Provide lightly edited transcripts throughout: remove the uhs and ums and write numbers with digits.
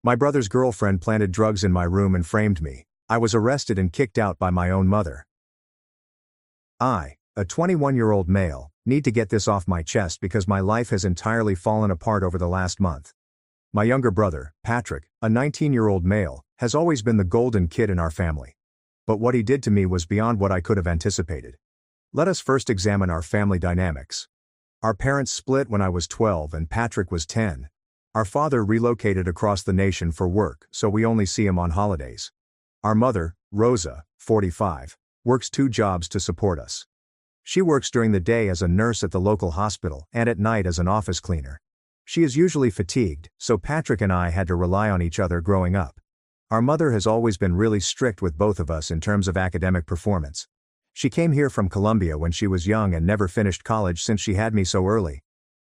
My brother's girlfriend planted drugs in my room and framed me. I was arrested and kicked out by my own mother. I, a 21-year-old male, need to get this off my chest because my life has entirely fallen apart over the last month. My younger brother, Patrick, a 19-year-old male, has always been the golden kid in our family. But what he did to me was beyond what I could have anticipated. Let us first examine our family dynamics. Our parents split when I was 12 and Patrick was 10. Our father relocated across the nation for work, so we only see him on holidays. Our mother, Rosa, 45, works 2 jobs to support us. She works during the day as a nurse at the local hospital and at night as an office cleaner. She is usually fatigued, so Patrick and I had to rely on each other growing up. Our mother has always been really strict with both of us in terms of academic performance. She came here from Colombia when she was young and never finished college since she had me so early.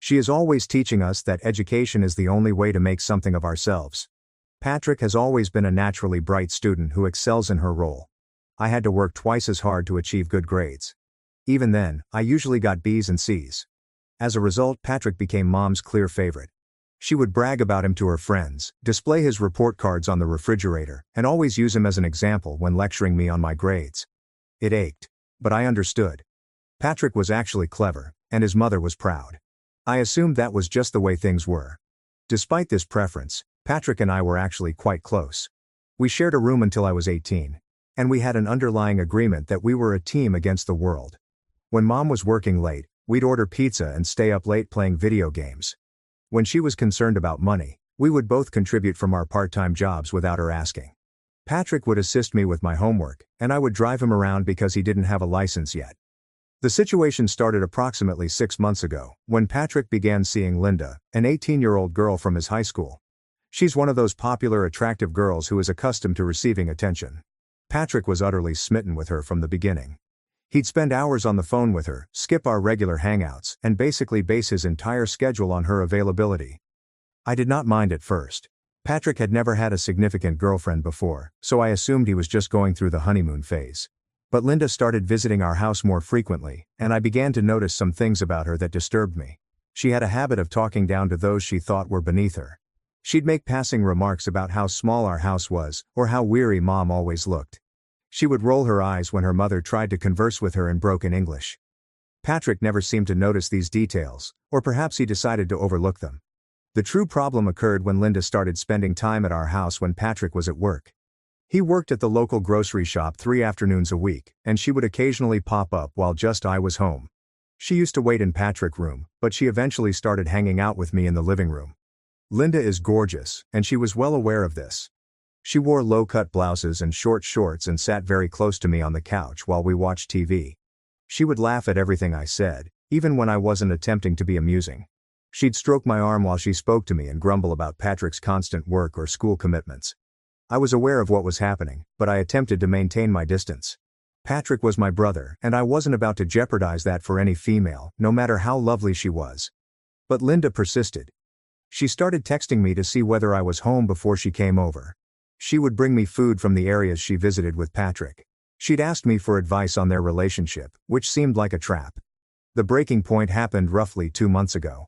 She is always teaching us that education is the only way to make something of ourselves. Patrick has always been a naturally bright student who excels in her role. I had to work twice as hard to achieve good grades. Even then, I usually got B's and C's. As a result, Patrick became Mom's clear favorite. She would brag about him to her friends, display his report cards on the refrigerator, and always use him as an example when lecturing me on my grades. It ached. But I understood. Patrick was actually clever, and his mother was proud. I assumed that was just the way things were. Despite this preference, Patrick and I were actually quite close. We shared a room until I was 18. And we had an underlying agreement that we were a team against the world. When Mom was working late, we'd order pizza and stay up late playing video games. When she was concerned about money, we would both contribute from our part-time jobs without her asking. Patrick would assist me with my homework, and I would drive him around because he didn't have a license yet. The situation started approximately 6 months ago, when Patrick began seeing Linda, an 18-year-old girl from his high school. She's one of those popular attractive girls who is accustomed to receiving attention. Patrick was utterly smitten with her from the beginning. He'd spend hours on the phone with her, skip our regular hangouts, and basically base his entire schedule on her availability. I did not mind at first. Patrick had never had a significant girlfriend before, so I assumed he was just going through the honeymoon phase. But Linda started visiting our house more frequently, and I began to notice some things about her that disturbed me. She had a habit of talking down to those she thought were beneath her. She'd make passing remarks about how small our house was, or how weary Mom always looked. She would roll her eyes when her mother tried to converse with her in broken English. Patrick never seemed to notice these details, or perhaps he decided to overlook them. The true problem occurred when Linda started spending time at our house when Patrick was at work. He worked at the local grocery shop 3 afternoons a week, and she would occasionally pop up while just I was home. She used to wait in Patrick's room, but she eventually started hanging out with me in the living room. Linda is gorgeous, and she was well aware of this. She wore low-cut blouses and short shorts and sat very close to me on the couch while we watched TV. She would laugh at everything I said, even when I wasn't attempting to be amusing. She'd stroke my arm while she spoke to me and grumble about Patrick's constant work or school commitments. I was aware of what was happening, but I attempted to maintain my distance. Patrick was my brother, and I wasn't about to jeopardize that for any female, no matter how lovely she was. But Linda persisted. She started texting me to see whether I was home before she came over. She would bring me food from the areas she visited with Patrick. She'd asked me for advice on their relationship, which seemed like a trap. The breaking point happened roughly 2 months ago.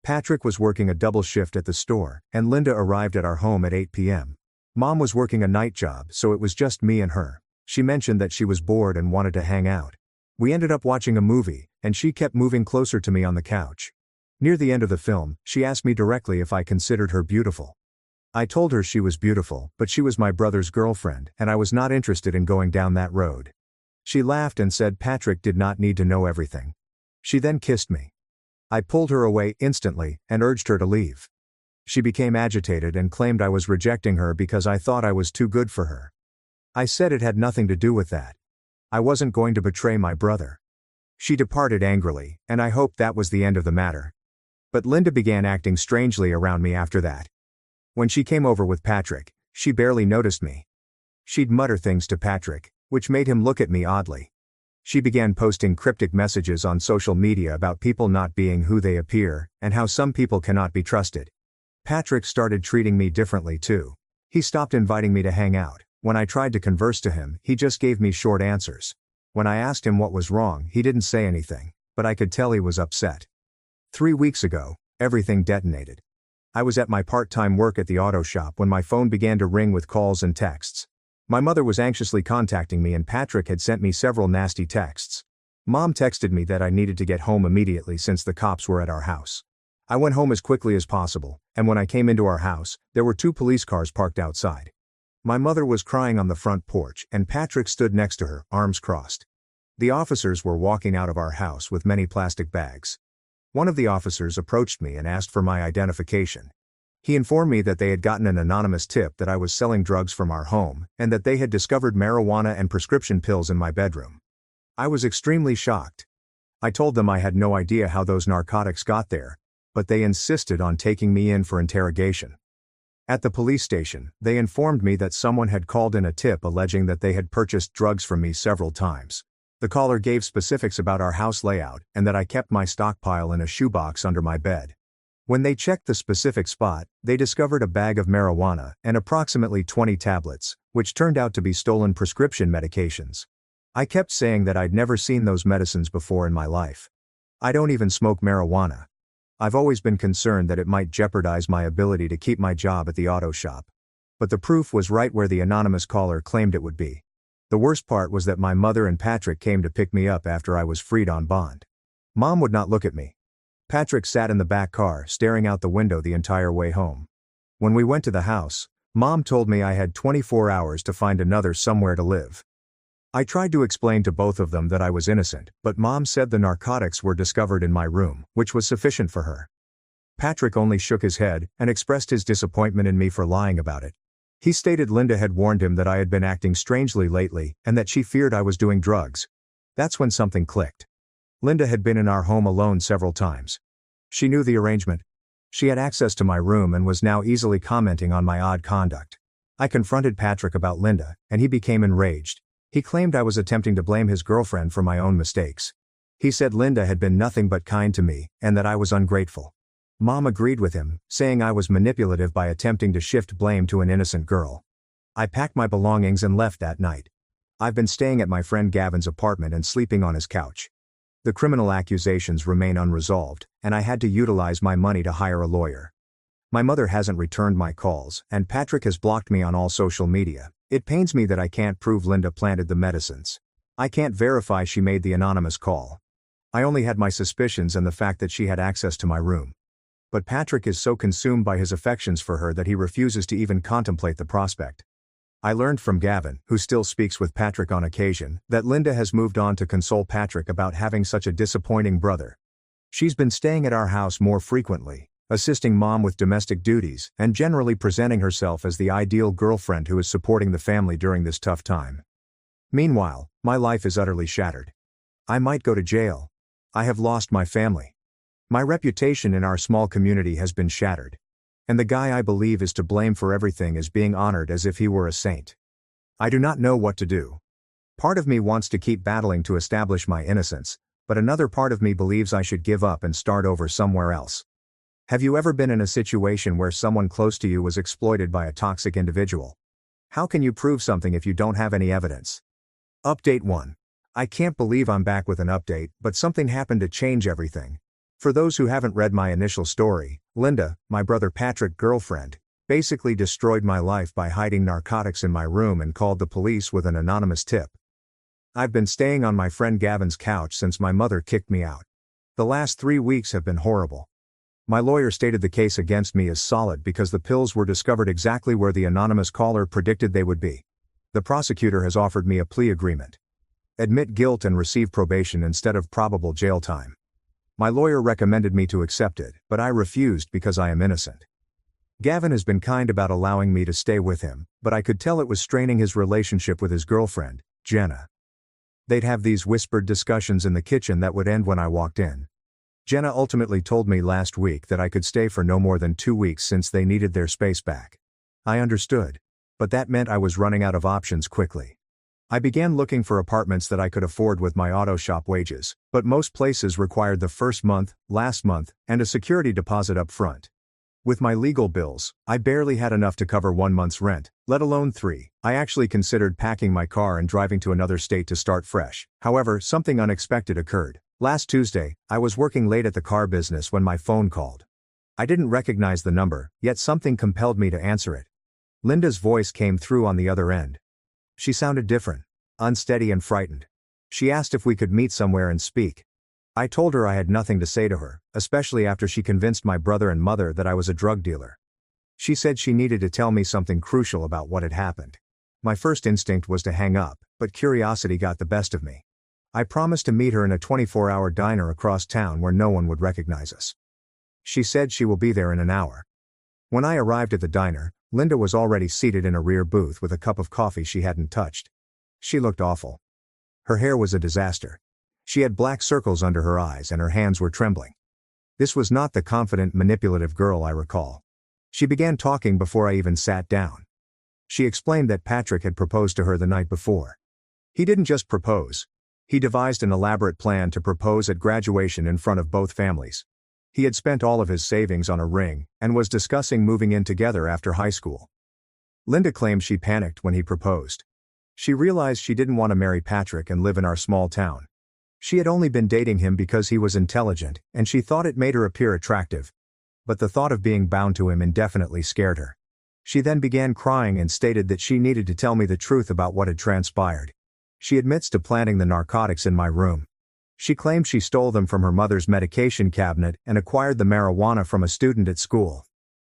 Patrick was working a double shift at the store, and Linda arrived at our home at 8 p.m. Mom was working a night job, so it was just me and her. She mentioned that she was bored and wanted to hang out. We ended up watching a movie, and she kept moving closer to me on the couch. Near the end of the film, she asked me directly if I considered her beautiful. I told her she was beautiful, but she was my brother's girlfriend, and I was not interested in going down that road. She laughed and said Patrick did not need to know everything. She then kissed me. I pulled her away instantly and urged her to leave. She became agitated and claimed I was rejecting her because I thought I was too good for her. I said it had nothing to do with that. I wasn't going to betray my brother. She departed angrily, and I hoped that was the end of the matter. But Linda began acting strangely around me after that. When she came over with Patrick, she barely noticed me. She'd mutter things to Patrick, which made him look at me oddly. She began posting cryptic messages on social media about people not being who they appear, and how some people cannot be trusted. Patrick started treating me differently too. He stopped inviting me to hang out. When I tried to converse to him, he just gave me short answers. When I asked him what was wrong, he didn't say anything, but I could tell he was upset. 3 weeks ago, everything detonated. I was at my part-time work at the auto shop when my phone began to ring with calls and texts. My mother was anxiously contacting me and Patrick had sent me several nasty texts. Mom texted me that I needed to get home immediately since the cops were at our house. I went home as quickly as possible, and when I came into our house, there were 2 police cars parked outside. My mother was crying on the front porch and Patrick stood next to her, arms crossed. The officers were walking out of our house with many plastic bags. One of the officers approached me and asked for my identification. He informed me that they had gotten an anonymous tip that I was selling drugs from our home and that they had discovered marijuana and prescription pills in my bedroom. I was extremely shocked. I told them I had no idea how those narcotics got there, but they insisted on taking me in for interrogation. At the police station, they informed me that someone had called in a tip alleging that they had purchased drugs from me several times. The caller gave specifics about our house layout and that I kept my stockpile in a shoebox under my bed. When they checked the specific spot, they discovered a bag of marijuana and approximately 20 tablets, which turned out to be stolen prescription medications. I kept saying that I'd never seen those medicines before in my life. I don't even smoke marijuana. I've always been concerned that it might jeopardize my ability to keep my job at the auto shop. But the proof was right where the anonymous caller claimed it would be. The worst part was that my mother and Patrick came to pick me up after I was freed on bond. Mom would not look at me. Patrick sat in the back car, staring out the window the entire way home. When we went to the house, Mom told me I had 24 hours to find another somewhere to live. I tried to explain to both of them that I was innocent, but Mom said the narcotics were discovered in my room, which was sufficient for her. Patrick only shook his head and expressed his disappointment in me for lying about it. He stated Linda had warned him that I had been acting strangely lately and that she feared I was doing drugs. That's when something clicked. Linda had been in our home alone several times. She knew the arrangement. She had access to my room and was now easily commenting on my odd conduct. I confronted Patrick about Linda, and he became enraged. He claimed I was attempting to blame his girlfriend for my own mistakes. He said Linda had been nothing but kind to me, and that I was ungrateful. Mom agreed with him, saying I was manipulative by attempting to shift blame to an innocent girl. I packed my belongings and left that night. I've been staying at my friend Gavin's apartment and sleeping on his couch. The criminal accusations remain unresolved, and I had to utilize my money to hire a lawyer. My mother hasn't returned my calls, and Patrick has blocked me on all social media. It pains me that I can't prove Linda planted the medicines. I can't verify she made the anonymous call. I only had my suspicions and the fact that she had access to my room. But Patrick is so consumed by his affections for her that he refuses to even contemplate the prospect. I learned from Gavin, who still speaks with Patrick on occasion, that Linda has moved on to console Patrick about having such a disappointing brother. She's been staying at our house more frequently, assisting Mom with domestic duties, and generally presenting herself as the ideal girlfriend who is supporting the family during this tough time. Meanwhile, my life is utterly shattered. I might go to jail. I have lost my family. My reputation in our small community has been shattered. And the guy I believe is to blame for everything is being honored as if he were a saint. I do not know what to do. Part of me wants to keep battling to establish my innocence, but another part of me believes I should give up and start over somewhere else. Have you ever been in a situation where someone close to you was exploited by a toxic individual? How can you prove something if you don't have any evidence? Update 1. I can't believe I'm back with an update, but something happened to change everything. For those who haven't read my initial story, Linda, my brother Patrick's girlfriend, basically destroyed my life by hiding narcotics in my room and called the police with an anonymous tip. I've been staying on my friend Gavin's couch since my mother kicked me out. The last 3 weeks have been horrible. My lawyer stated the case against me is solid because the pills were discovered exactly where the anonymous caller predicted they would be. The prosecutor has offered me a plea agreement. Admit guilt and receive probation instead of probable jail time. My lawyer recommended me to accept it, but I refused because I am innocent. Gavin has been kind about allowing me to stay with him, but I could tell it was straining his relationship with his girlfriend, Jenna. They'd have these whispered discussions in the kitchen that would end when I walked in. Jenna ultimately told me last week that I could stay for no more than 2 weeks since they needed their space back. I understood. But that meant I was running out of options quickly. I began looking for apartments that I could afford with my auto shop wages, but most places required the first month, last month, and a security deposit up front. With my legal bills, I barely had enough to cover 1 month's rent, let alone 3. I actually considered packing my car and driving to another state to start fresh. However, something unexpected occurred. Last Tuesday, I was working late at the car business when my phone called. I didn't recognize the number, yet something compelled me to answer it. Linda's voice came through on the other end. She sounded different, unsteady and frightened. She asked if we could meet somewhere and speak. I told her I had nothing to say to her, especially after she convinced my brother and mother that I was a drug dealer. She said she needed to tell me something crucial about what had happened. My first instinct was to hang up, but curiosity got the best of me. I promised to meet her in a 24-hour diner across town where no one would recognize us. She said she will be there in an hour. When I arrived at the diner, Linda was already seated in a rear booth with a cup of coffee she hadn't touched. She looked awful. Her hair was a disaster. She had black circles under her eyes and her hands were trembling. This was not the confident, manipulative girl I recall. She began talking before I even sat down. She explained that Patrick had proposed to her the night before. He didn't just propose. He devised an elaborate plan to propose at graduation in front of both families. He had spent all of his savings on a ring, and was discussing moving in together after high school. Linda claimed she panicked when he proposed. She realized she didn't want to marry Patrick and live in our small town. She had only been dating him because he was intelligent, and she thought it made her appear attractive. But the thought of being bound to him indefinitely scared her. She then began crying and stated that she needed to tell me the truth about what had transpired. She admits to planting the narcotics in my room. She claimed she stole them from her mother's medication cabinet and acquired the marijuana from a student at school.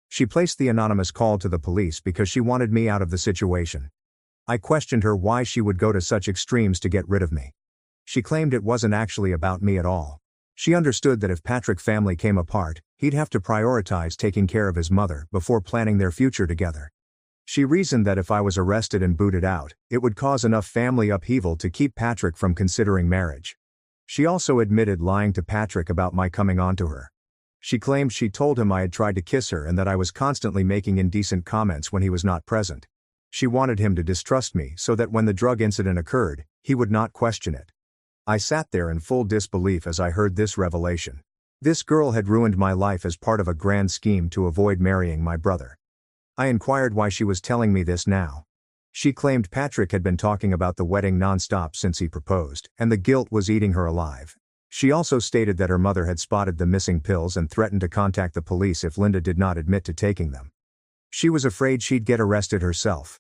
She placed the anonymous call to the police because she wanted me out of the situation. I questioned her why she would go to such extremes to get rid of me. She claimed it wasn't actually about me at all. She understood that if Patrick's family came apart, he'd have to prioritize taking care of his mother before planning their future together. She reasoned that if I was arrested and booted out, it would cause enough family upheaval to keep Patrick from considering marriage. She also admitted lying to Patrick about my coming on to her. She claimed she told him I had tried to kiss her and that I was constantly making indecent comments when he was not present. She wanted him to distrust me so that when the drug incident occurred, he would not question it. I sat there in full disbelief as I heard this revelation. This girl had ruined my life as part of a grand scheme to avoid marrying my brother. I inquired why she was telling me this now. She claimed Patrick had been talking about the wedding nonstop since he proposed, and the guilt was eating her alive. She also stated that her mother had spotted the missing pills and threatened to contact the police if Linda did not admit to taking them. She was afraid she'd get arrested herself.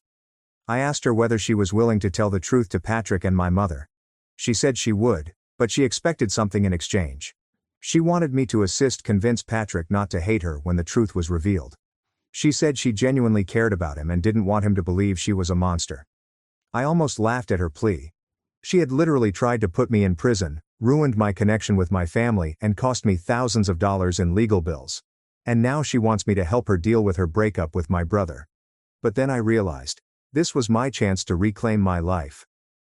I asked her whether she was willing to tell the truth to Patrick and my mother. She said she would, but she expected something in exchange. She wanted me to assist convince Patrick not to hate her when the truth was revealed. She said she genuinely cared about him and didn't want him to believe she was a monster. I almost laughed at her plea. She had literally tried to put me in prison, ruined my connection with my family, and cost me thousands of dollars in legal bills. And now she wants me to help her deal with her breakup with my brother. But then I realized, this was my chance to reclaim my life.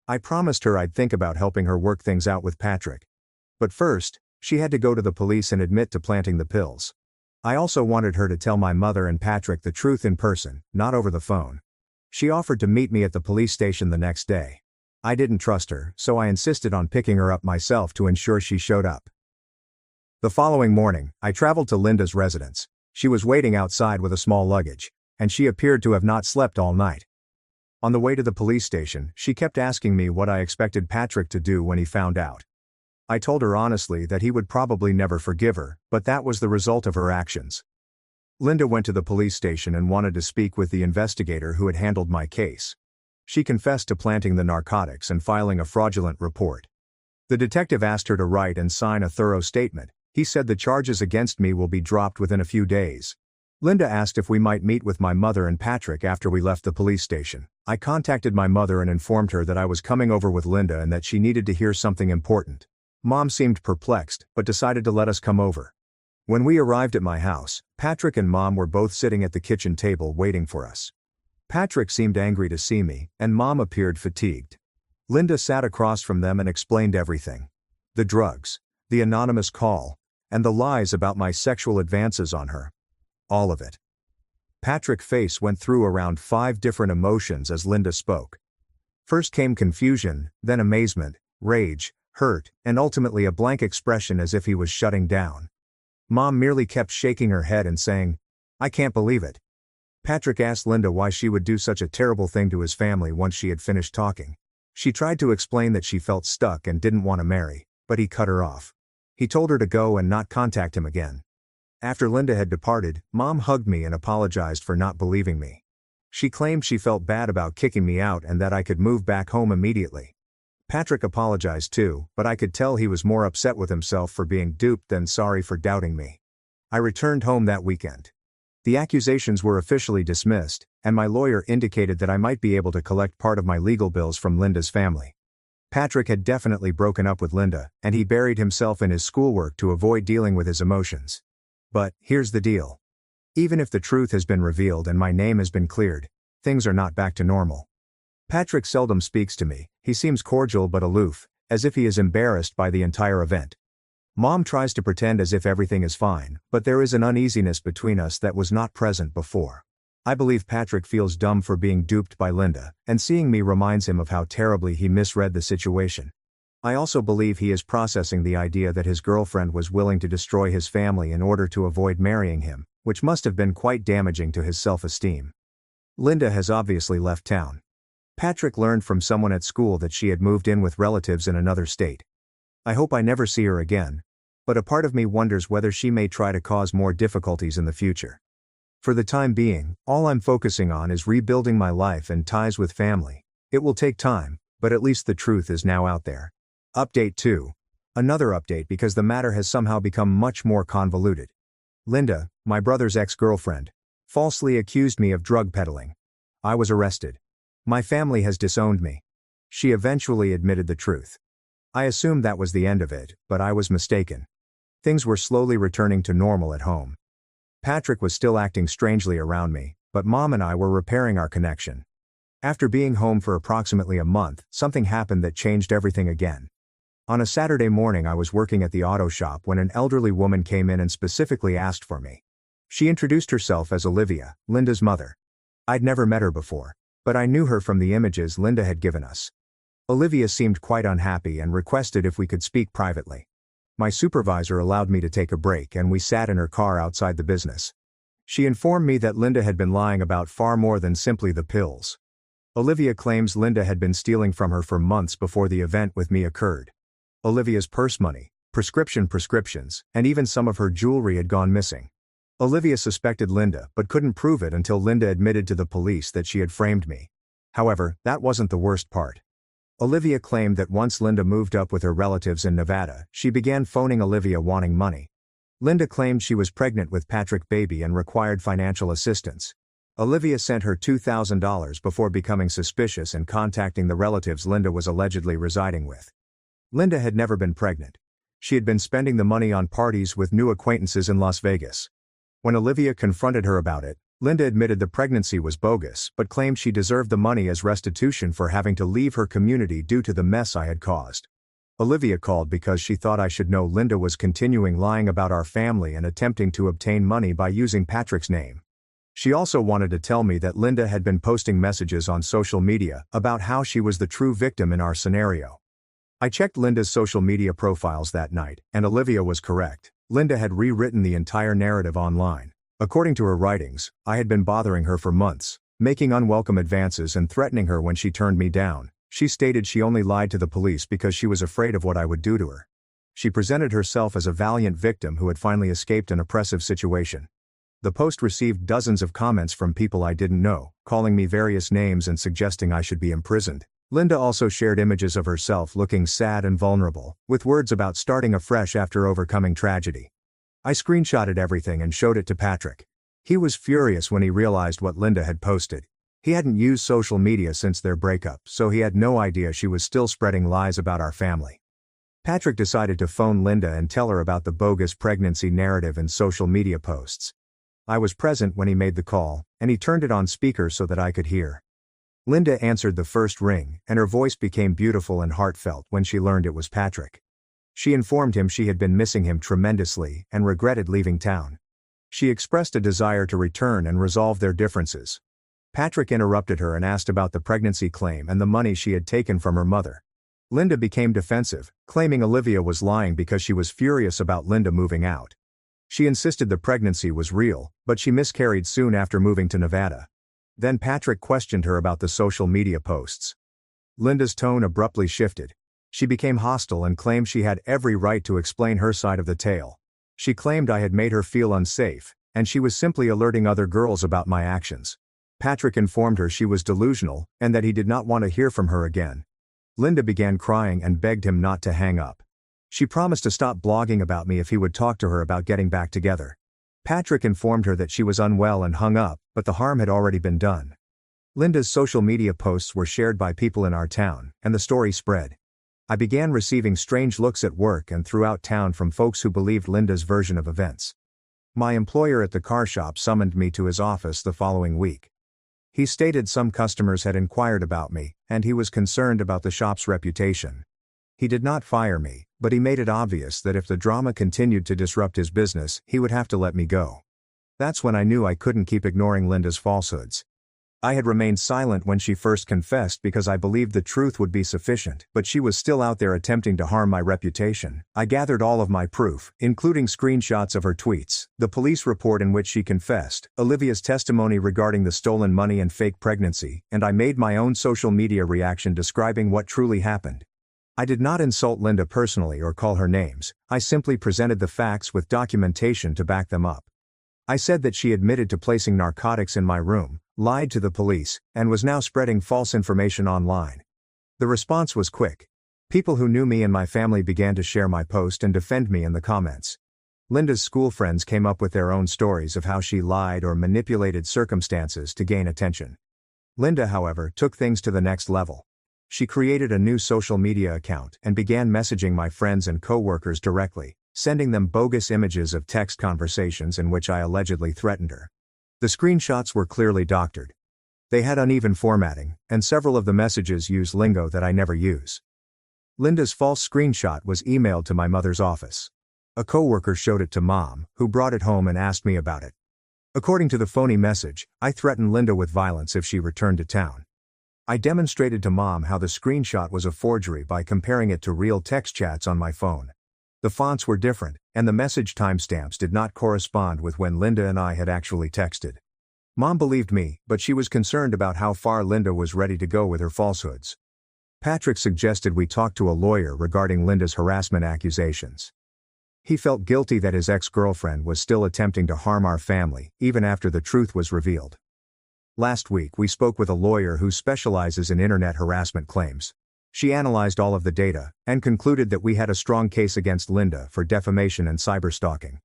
I promised her I'd think about helping her work things out with Patrick. But first, she had to go to the police and admit to planting the pills. I also wanted her to tell my mother and Patrick the truth in person, not over the phone. She offered to meet me at the police station the next day. I didn't trust her, so I insisted on picking her up myself to ensure she showed up. The following morning, I traveled to Linda's residence. She was waiting outside with a small luggage, and she appeared to have not slept all night. On the way to the police station, she kept asking me what I expected Patrick to do when he found out. I told her honestly that he would probably never forgive her, but that was the result of her actions. Linda went to the police station and wanted to speak with the investigator who had handled my case. She confessed to planting the narcotics and filing a fraudulent report. The detective asked her to write and sign a thorough statement. He said the charges against me will be dropped within a few days. Linda asked if we might meet with my mother and Patrick after we left the police station. I contacted my mother and informed her that I was coming over with Linda and that she needed to hear something important. Mom seemed perplexed, but decided to let us come over. When we arrived at my house, Patrick and Mom were both sitting at the kitchen table waiting for us. Patrick seemed angry to see me, and Mom appeared fatigued. Linda sat across from them and explained everything. The drugs, the anonymous call, and the lies about my sexual advances on her. All of it. Patrick's face went through around 5 different emotions as Linda spoke. First came confusion, then amazement, rage, hurt, and ultimately a blank expression as if he was shutting down. Mom merely kept shaking her head and saying, "I can't believe it." Patrick asked Linda why she would do such a terrible thing to his family once she had finished talking. She tried to explain that she felt stuck and didn't want to marry, but he cut her off. He told her to go and not contact him again. After Linda had departed, Mom hugged me and apologized for not believing me. She claimed she felt bad about kicking me out and that I could move back home immediately. Patrick apologized too, but I could tell he was more upset with himself for being duped than sorry for doubting me. I returned home that weekend. The accusations were officially dismissed, and my lawyer indicated that I might be able to collect part of my legal bills from Linda's family. Patrick had definitely broken up with Linda, and he buried himself in his schoolwork to avoid dealing with his emotions. But, here's the deal. Even if the truth has been revealed and my name has been cleared, things are not back to normal. Patrick seldom speaks to me, he seems cordial but aloof, as if he is embarrassed by the entire event. Mom tries to pretend as if everything is fine, but there is an uneasiness between us that was not present before. I believe Patrick feels dumb for being duped by Linda, and seeing me reminds him of how terribly he misread the situation. I also believe he is processing the idea that his girlfriend was willing to destroy his family in order to avoid marrying him, which must have been quite damaging to his self-esteem. Linda has obviously left town. Patrick learned from someone at school that she had moved in with relatives in another state. I hope I never see her again, but a part of me wonders whether she may try to cause more difficulties in the future. For the time being, all I'm focusing on is rebuilding my life and ties with family. It will take time, but at least the truth is now out there. Update 2. Another update because the matter has somehow become much more convoluted. Linda, my brother's ex-girlfriend, falsely accused me of drug peddling. I was arrested. My family has disowned me. She eventually admitted the truth. I assumed that was the end of it, but I was mistaken. Things were slowly returning to normal at home. Patrick was still acting strangely around me, but Mom and I were repairing our connection. After being home for approximately a month, something happened that changed everything again. On a Saturday morning I was working at the auto shop when an elderly woman came in and specifically asked for me. She introduced herself as Olivia, Linda's mother. I'd never met her before, but I knew her from the images Linda had given us. Olivia seemed quite unhappy and requested if we could speak privately. My supervisor allowed me to take a break and we sat in her car outside the business. She informed me that Linda had been lying about far more than simply the pills. Olivia claims Linda had been stealing from her for months before the event with me occurred. Olivia's purse money, prescriptions, and even some of her jewelry had gone missing. Olivia suspected Linda but couldn't prove it until Linda admitted to the police that she had framed me. However, that wasn't the worst part. Olivia claimed that once Linda moved up with her relatives in Nevada, she began phoning Olivia wanting money. Linda claimed she was pregnant with Patrick baby and required financial assistance. Olivia sent her $2,000 before becoming suspicious and contacting the relatives Linda was allegedly residing with. Linda had never been pregnant. She had been spending the money on parties with new acquaintances in Las Vegas. When Olivia confronted her about it, Linda admitted the pregnancy was bogus but claimed she deserved the money as restitution for having to leave her community due to the mess I had caused. Olivia called because she thought I should know Linda was continuing lying about our family and attempting to obtain money by using Patrick's name. She also wanted to tell me that Linda had been posting messages on social media about how she was the true victim in our scenario. I checked Linda's social media profiles that night, and Olivia was correct. Linda had rewritten the entire narrative online. According to her writings, I had been bothering her for months, making unwelcome advances and threatening her when she turned me down. She stated she only lied to the police because she was afraid of what I would do to her. She presented herself as a valiant victim who had finally escaped an oppressive situation. The post received dozens of comments from people I didn't know, calling me various names and suggesting I should be imprisoned. Linda also shared images of herself looking sad and vulnerable, with words about starting afresh after overcoming tragedy. I screenshotted everything and showed it to Patrick. He was furious when he realized what Linda had posted. He hadn't used social media since their breakup, so he had no idea she was still spreading lies about our family. Patrick decided to phone Linda and tell her about the bogus pregnancy narrative and social media posts. I was present when he made the call, and he turned it on speaker so that I could hear. Linda answered the first ring, and her voice became beautiful and heartfelt when she learned it was Patrick. She informed him she had been missing him tremendously and regretted leaving town. She expressed a desire to return and resolve their differences. Patrick interrupted her and asked about the pregnancy claim and the money she had taken from her mother. Linda became defensive, claiming Olivia was lying because she was furious about Linda moving out. She insisted the pregnancy was real, but she miscarried soon after moving to Nevada. Then Patrick questioned her about the social media posts. Linda's tone abruptly shifted. She became hostile and claimed she had every right to explain her side of the tale. She claimed I had made her feel unsafe, and she was simply alerting other girls about my actions. Patrick informed her she was delusional, and that he did not want to hear from her again. Linda began crying and begged him not to hang up. She promised to stop blogging about me if he would talk to her about getting back together. Patrick informed her that she was unwell and hung up, but the harm had already been done. Linda's social media posts were shared by people in our town, and the story spread. I began receiving strange looks at work and throughout town from folks who believed Linda's version of events. My employer at the car shop summoned me to his office the following week. He stated some customers had inquired about me, and he was concerned about the shop's reputation. He did not fire me, but he made it obvious that if the drama continued to disrupt his business, he would have to let me go. That's when I knew I couldn't keep ignoring Linda's falsehoods. I had remained silent when she first confessed because I believed the truth would be sufficient, but she was still out there attempting to harm my reputation. I gathered all of my proof, including screenshots of her tweets, the police report in which she confessed, Olivia's testimony regarding the stolen money and fake pregnancy, and I made my own social media reaction describing what truly happened. I did not insult Linda personally or call her names, I simply presented the facts with documentation to back them up. I said that she admitted to placing narcotics in my room, lied to the police, and was now spreading false information online. The response was quick. People who knew me and my family began to share my post and defend me in the comments. Linda's school friends came up with their own stories of how she lied or manipulated circumstances to gain attention. Linda, however, took things to the next level. She created a new social media account and began messaging my friends and co-workers directly, sending them bogus images of text conversations in which I allegedly threatened her. The screenshots were clearly doctored. They had uneven formatting, and several of the messages used lingo that I never use. Linda's false screenshot was emailed to my mother's office. A coworker showed it to Mom, who brought it home and asked me about it. According to the phony message, I threatened Linda with violence if she returned to town. I demonstrated to Mom how the screenshot was a forgery by comparing it to real text chats on my phone. The fonts were different, and the message timestamps did not correspond with when Linda and I had actually texted. Mom believed me, but she was concerned about how far Linda was ready to go with her falsehoods. Patrick suggested we talk to a lawyer regarding Linda's harassment accusations. He felt guilty that his ex-girlfriend was still attempting to harm our family, even after the truth was revealed. Last week we spoke with a lawyer who specializes in internet harassment claims. She analyzed all of the data, and concluded that we had a strong case against Linda for defamation and cyberstalking.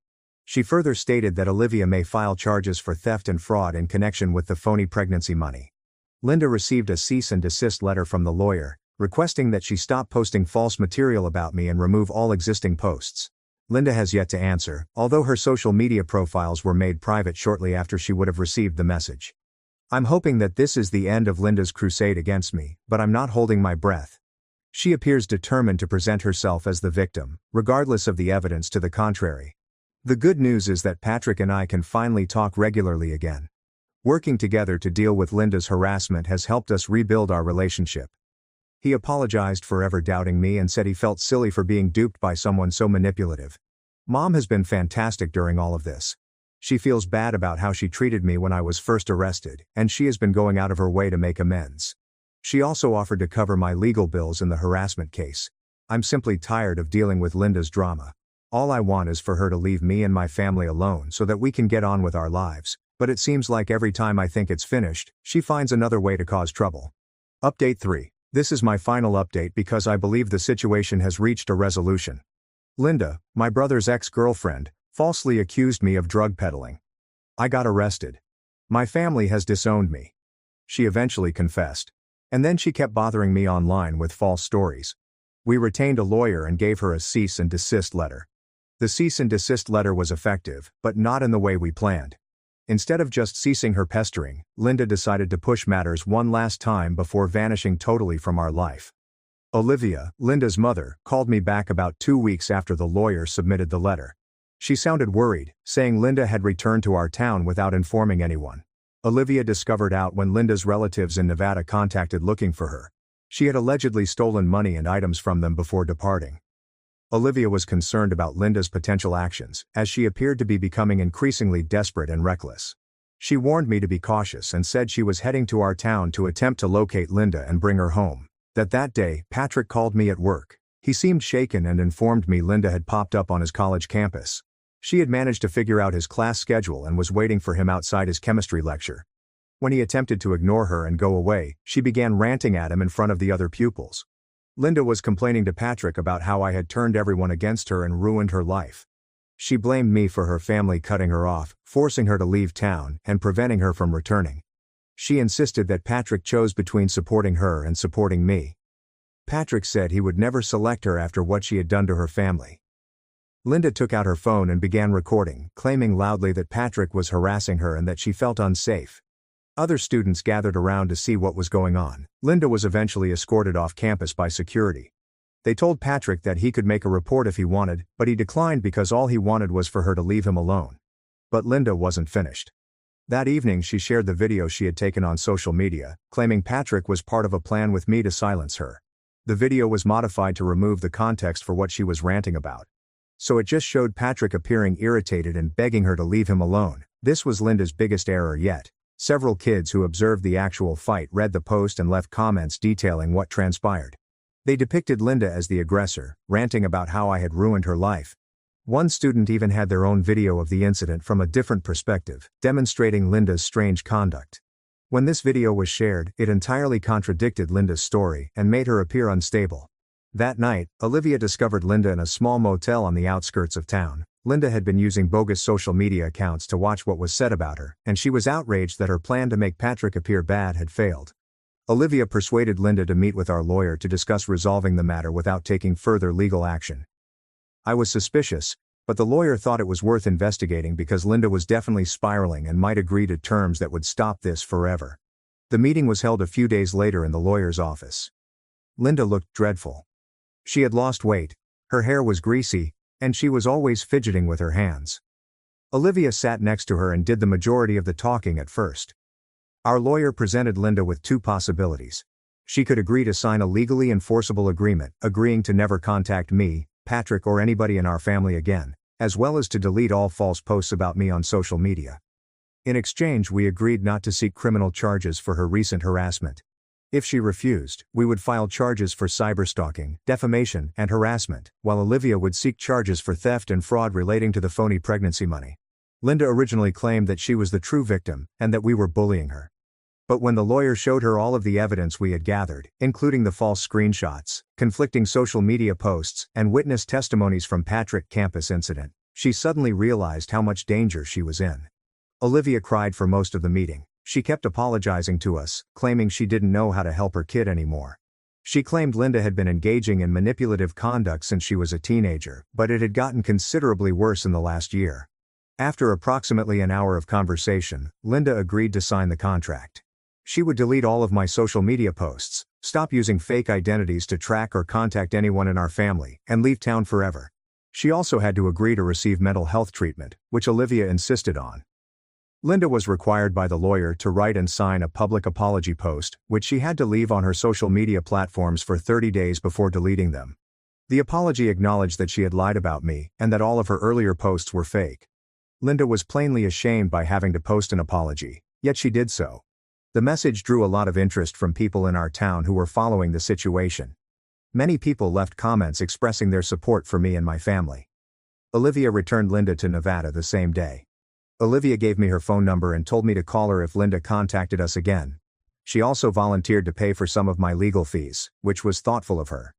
She further stated that Olivia may file charges for theft and fraud in connection with the phony pregnancy money. Linda received a cease and desist letter from the lawyer, requesting that she stop posting false material about me and remove all existing posts. Linda has yet to answer, although her social media profiles were made private shortly after she would have received the message. I'm hoping that this is the end of Linda's crusade against me, but I'm not holding my breath. She appears determined to present herself as the victim, regardless of the evidence to the contrary. The good news is that Patrick and I can finally talk regularly again. Working together to deal with Linda's harassment has helped us rebuild our relationship. He apologized for ever doubting me and said he felt silly for being duped by someone so manipulative. Mom has been fantastic during all of this. She feels bad about how she treated me when I was first arrested, and she has been going out of her way to make amends. She also offered to cover my legal bills in the harassment case. I'm simply tired of dealing with Linda's drama. All I want is for her to leave me and my family alone so that we can get on with our lives, but it seems like every time I think it's finished, she finds another way to cause trouble. Update 3. This is my final update because I believe the situation has reached a resolution. Linda, my brother's ex-girlfriend, falsely accused me of drug peddling. I got arrested. My family has disowned me. She eventually confessed. And then she kept bothering me online with false stories. We retained a lawyer and gave her a cease and desist letter. The cease and desist letter was effective, but not in the way we planned. Instead of just ceasing her pestering, Linda decided to push matters one last time before vanishing totally from our life. Olivia, Linda's mother, called me back about 2 weeks after the lawyer submitted the letter. She sounded worried, saying Linda had returned to our town without informing anyone. Olivia discovered out when Linda's relatives in Nevada contacted looking for her. She had allegedly stolen money and items from them before departing. Olivia was concerned about Linda's potential actions, as she appeared to be becoming increasingly desperate and reckless. She warned me to be cautious and said she was heading to our town to attempt to locate Linda and bring her home. That day, Patrick called me at work. He seemed shaken and informed me Linda had popped up on his college campus. She had managed to figure out his class schedule and was waiting for him outside his chemistry lecture. When he attempted to ignore her and go away, she began ranting at him in front of the other pupils. Linda was complaining to Patrick about how I had turned everyone against her and ruined her life. She blamed me for her family cutting her off, forcing her to leave town, and preventing her from returning. She insisted that Patrick chose between supporting her and supporting me. Patrick said he would never select her after what she had done to her family. Linda took out her phone and began recording, claiming loudly that Patrick was harassing her and that she felt unsafe. Other students gathered around to see what was going on. Linda was eventually escorted off campus by security. They told Patrick that he could make a report if he wanted, but he declined because all he wanted was for her to leave him alone. But Linda wasn't finished. That evening she shared the video she had taken on social media, claiming Patrick was part of a plan with me to silence her. The video was modified to remove the context for what she was ranting about. So it just showed Patrick appearing irritated and begging her to leave him alone. This was Linda's biggest error yet. Several kids who observed the actual fight read the post and left comments detailing what transpired. They depicted Linda as the aggressor, ranting about how I had ruined her life. One student even had their own video of the incident from a different perspective, demonstrating Linda's strange conduct. When this video was shared, it entirely contradicted Linda's story and made her appear unstable. That night, Olivia discovered Linda in a small motel on the outskirts of town. Linda had been using bogus social media accounts to watch what was said about her, and she was outraged that her plan to make Patrick appear bad had failed. Olivia persuaded Linda to meet with our lawyer to discuss resolving the matter without taking further legal action. I was suspicious, but the lawyer thought it was worth investigating because Linda was definitely spiraling and might agree to terms that would stop this forever. The meeting was held a few days later in the lawyer's office. Linda looked dreadful. She had lost weight, her hair was greasy, and she was always fidgeting with her hands. Olivia sat next to her and did the majority of the talking at first. Our lawyer presented Linda with two possibilities. She could agree to sign a legally enforceable agreement, agreeing to never contact me, Patrick, or anybody in our family again, as well as to delete all false posts about me on social media. In exchange, we agreed not to seek criminal charges for her recent harassment. If she refused, we would file charges for cyberstalking, defamation, and harassment, while Olivia would seek charges for theft and fraud relating to the phony pregnancy money. Linda originally claimed that she was the true victim, and that we were bullying her. But when the lawyer showed her all of the evidence we had gathered, including the false screenshots, conflicting social media posts, and witness testimonies from Patrick campus incident, she suddenly realized how much danger she was in. Olivia cried for most of the meeting. She kept apologizing to us, claiming she didn't know how to help her kid anymore. She claimed Linda had been engaging in manipulative conduct since she was a teenager, but it had gotten considerably worse in the last year. After approximately an hour of conversation, Linda agreed to sign the contract. She would delete all of my social media posts, stop using fake identities to track or contact anyone in our family, and leave town forever. She also had to agree to receive mental health treatment, which Olivia insisted on. Linda was required by the lawyer to write and sign a public apology post, which she had to leave on her social media platforms for 30 days before deleting them. The apology acknowledged that she had lied about me, and that all of her earlier posts were fake. Linda was plainly ashamed by having to post an apology, yet she did so. The message drew a lot of interest from people in our town who were following the situation. Many people left comments expressing their support for me and my family. Olivia returned Linda to Nevada the same day. Olivia gave me her phone number and told me to call her if Linda contacted us again. She also volunteered to pay for some of my legal fees, which was thoughtful of her.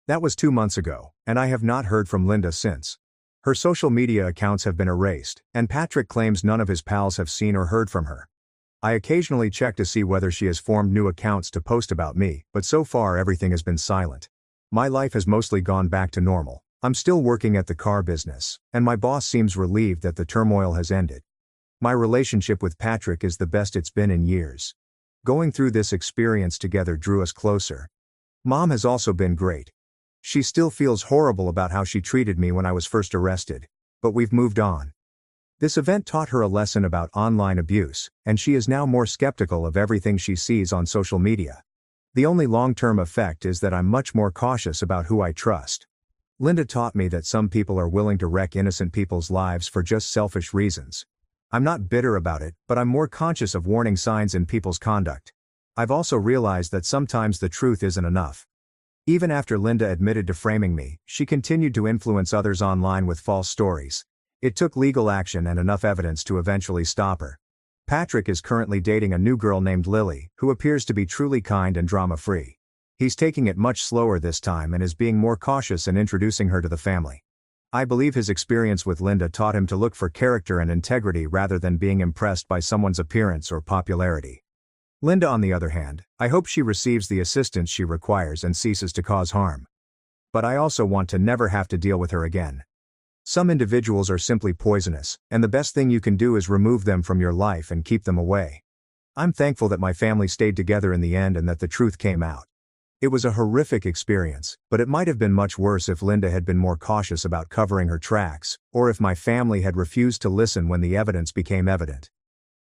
That was 2 months ago, and I have not heard from Linda since. Her social media accounts have been erased, and Patrick claims none of his pals have seen or heard from her. I occasionally check to see whether she has formed new accounts to post about me, but so far everything has been silent. My life has mostly gone back to normal. I'm still working at the car business, and my boss seems relieved that the turmoil has ended. My relationship with Patrick is the best it's been in years. Going through this experience together drew us closer. Mom has also been great. She still feels horrible about how she treated me when I was first arrested, but we've moved on. This event taught her a lesson about online abuse, and she is now more skeptical of everything she sees on social media. The only long-term effect is that I'm much more cautious about who I trust. Linda taught me that some people are willing to wreck innocent people's lives for just selfish reasons. I'm not bitter about it, but I'm more conscious of warning signs in people's conduct. I've also realized that sometimes the truth isn't enough. Even after Linda admitted to framing me, she continued to influence others online with false stories. It took legal action and enough evidence to eventually stop her. Patrick is currently dating a new girl named Lily, who appears to be truly kind and drama-free. He's taking it much slower this time and is being more cautious in introducing her to the family. I believe his experience with Linda taught him to look for character and integrity rather than being impressed by someone's appearance or popularity. Linda, on the other hand, I hope she receives the assistance she requires and ceases to cause harm. But I also want to never have to deal with her again. Some individuals are simply poisonous, and the best thing you can do is remove them from your life and keep them away. I'm thankful that my family stayed together in the end and that the truth came out. It was a horrific experience, but it might have been much worse if Linda had been more cautious about covering her tracks, or if my family had refused to listen when the evidence became evident.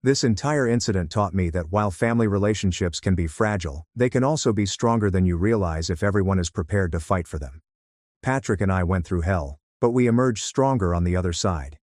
This entire incident taught me that while family relationships can be fragile, they can also be stronger than you realize if everyone is prepared to fight for them. Patrick and I went through hell, but we emerged stronger on the other side.